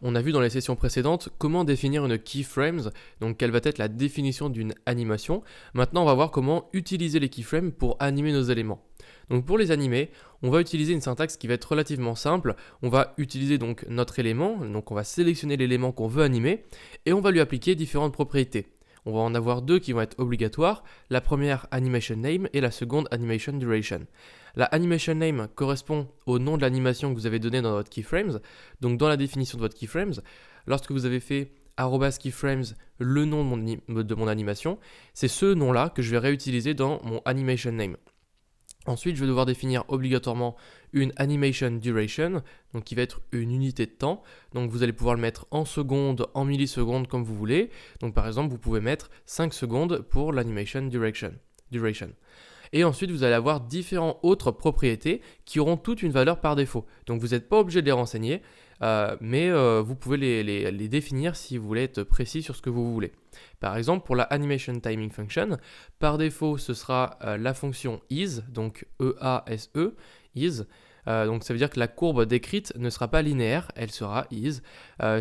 On a vu dans les sessions précédentes comment définir une keyframes, donc quelle va être la définition d'une animation. Maintenant, on va voir comment utiliser les keyframes pour animer nos éléments. Donc pour les animer, on va utiliser une syntaxe qui va être relativement simple. On va utiliser donc notre élément, donc on va sélectionner l'élément qu'on veut animer et on va lui appliquer différentes propriétés. On va en avoir deux qui vont être obligatoires, la première animation name et la seconde animation duration. La animation name correspond au nom de l'animation que vous avez donné dans votre keyframes. Donc dans la définition de votre keyframes, lorsque vous avez fait @keyframes, le nom de mon animation, c'est ce nom-là que je vais réutiliser dans mon animation name. Ensuite, je vais devoir définir obligatoirement une animation duration, donc qui va être une unité de temps. Donc vous allez pouvoir le mettre en secondes, en millisecondes, comme vous voulez. Donc par exemple, vous pouvez mettre 5 secondes pour l'animation duration. Et ensuite, vous allez avoir différentes autres propriétés qui auront toutes une valeur par défaut. Donc vous n'êtes pas obligé de les renseigner, mais vous pouvez les définir si vous voulez être précis sur ce que vous voulez. Par exemple, pour la animation timing function, par défaut, ce sera la fonction is, donc E-A-S-E, is. Donc ça veut dire que la courbe décrite ne sera pas linéaire, elle sera is.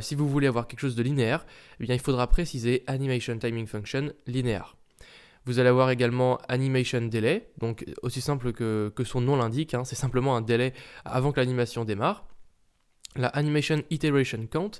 Si vous voulez avoir quelque chose de linéaire, eh bien, il faudra préciser animation timing function linéaire. Vous allez avoir également animation delay, donc aussi simple que son nom l'indique, c'est simplement un délai avant que l'animation démarre. La animation iteration count,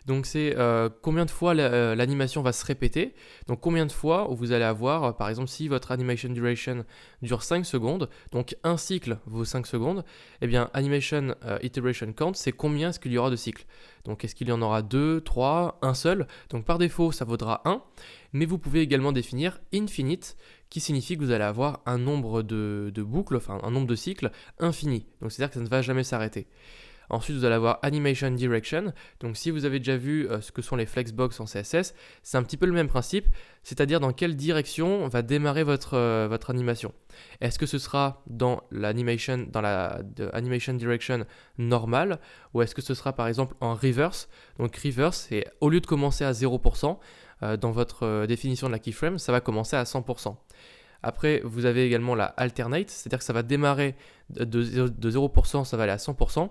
donc c'est combien de fois l'animation va se répéter, donc combien de fois vous allez avoir, par exemple si votre animation duration dure 5 secondes, donc un cycle vaut 5 secondes, eh bien animation iteration count c'est combien est-ce qu'il y aura de cycles. Donc est-ce qu'il y en aura 2, 3, un seul, donc par défaut ça vaudra 1, mais vous pouvez également définir infinite, qui signifie que vous allez avoir un nombre de boucles, enfin un nombre de cycles infini, donc c'est-à-dire que ça ne va jamais s'arrêter. Ensuite, vous allez avoir Animation Direction. Donc, si vous avez déjà vu ce que sont les flexbox en CSS, c'est un petit peu le même principe, c'est-à-dire dans quelle direction va démarrer votre animation. Est-ce que ce sera dans la Animation Direction normale, ou est-ce que ce sera par exemple en reverse. Donc, reverse, c'est au lieu de commencer à 0%, dans votre définition de la keyframe, ça va commencer à 100%. Après, vous avez également la alternate, c'est-à-dire que ça va démarrer de 0%, ça va aller à 100%.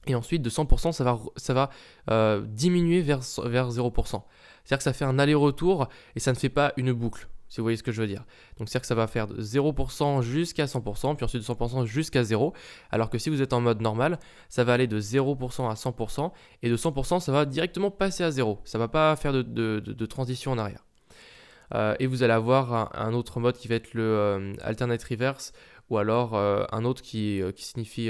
Et ensuite, de 100%, ça va diminuer vers 0%. C'est-à-dire que ça fait un aller-retour et ça ne fait pas une boucle, si vous voyez ce que je veux dire. Donc, c'est-à-dire que ça va faire de 0% jusqu'à 100%, puis ensuite de 100% jusqu'à 0. Alors que si vous êtes en mode normal, ça va aller de 0% à 100%. Et de 100%, ça va directement passer à 0. Ça ne va pas faire de transition en arrière. Et vous allez avoir un autre mode qui va être le alternate reverse, ou alors un autre qui signifie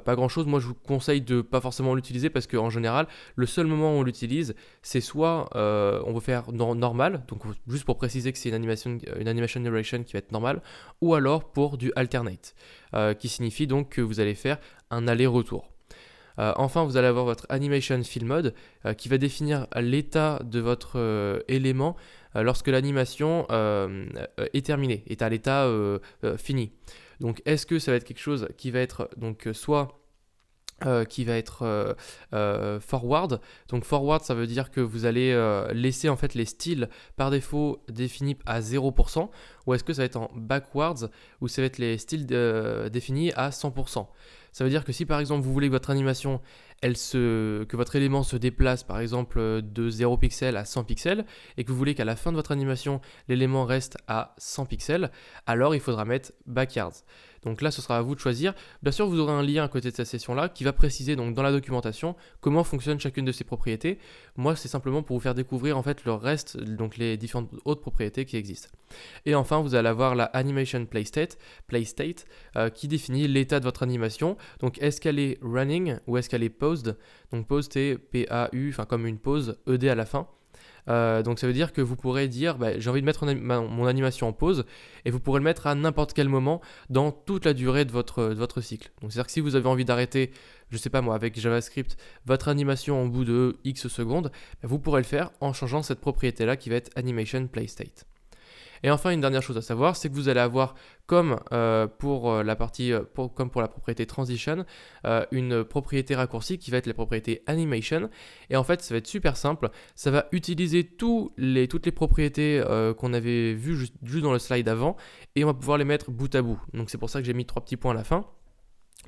pas grand chose. Moi je vous conseille de pas forcément l'utiliser parce qu'en général le seul moment où on l'utilise c'est soit on veut faire normal, donc juste pour préciser que c'est une animation duration qui va être normale, ou alors pour du alternate qui signifie donc que vous allez faire un aller-retour. Enfin, vous allez avoir votre animation fill mode qui va définir l'état de votre élément lorsque l'animation est terminée, est à l'état fini. Donc, est-ce que ça va être quelque chose qui va être donc soit qui va être forward. Donc forward, ça veut dire que vous allez laisser en fait les styles par défaut définis à 0%, ou est-ce que ça va être en backwards, où ça va être les styles définis à 100%. Ça veut dire que si par exemple vous voulez que votre animation, que votre élément se déplace par exemple de 0 pixels à 100 pixels, et que vous voulez qu'à la fin de votre animation, l'élément reste à 100 pixels, alors il faudra mettre backwards. Donc là, ce sera à vous de choisir. Bien sûr, vous aurez un lien à côté de cette session-là qui va préciser donc dans la documentation comment fonctionne chacune de ces propriétés. Moi, c'est simplement pour vous faire découvrir en fait le reste, donc les différentes autres propriétés qui existent. Et enfin, vous allez avoir la animation playstate qui définit l'état de votre animation. Donc, est-ce qu'elle est running ou est-ce qu'elle est paused? Donc, paused, c'est P-A-U, enfin comme une pause, E-D à la fin. Donc ça veut dire que vous pourrez dire j'ai envie de mettre mon animation en pause, et vous pourrez le mettre à n'importe quel moment dans toute la durée de votre cycle. Donc c'est à dire que si vous avez envie d'arrêter, je sais pas moi, avec JavaScript, votre animation au bout de X secondes, vous pourrez le faire en changeant cette propriété là qui va être animation playstate. Et enfin, une dernière chose à savoir, c'est que vous allez avoir, comme pour la propriété transition, une propriété raccourcie qui va être la propriété animation. Et en fait, ça va être super simple. Ça va utiliser toutes les propriétés qu'on avait vues juste dans le slide avant, et on va pouvoir les mettre bout à bout. Donc c'est pour ça que j'ai mis 3 petits points à la fin.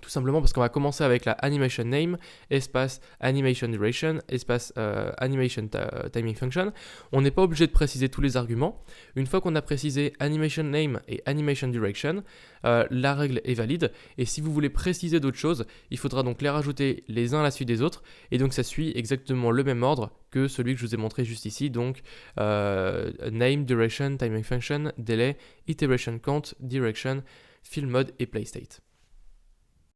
Tout simplement parce qu'on va commencer avec la animation name, espace animation duration, espace timing function. On n'est pas obligé de préciser tous les arguments. Une fois qu'on a précisé animation name et animation duration, la règle est valide. Et si vous voulez préciser d'autres choses, il faudra donc les rajouter les uns à la suite des autres. Et donc ça suit exactement le même ordre que celui que je vous ai montré juste ici. Donc name, duration, timing function, delay, iteration count, direction, fill mode et play state.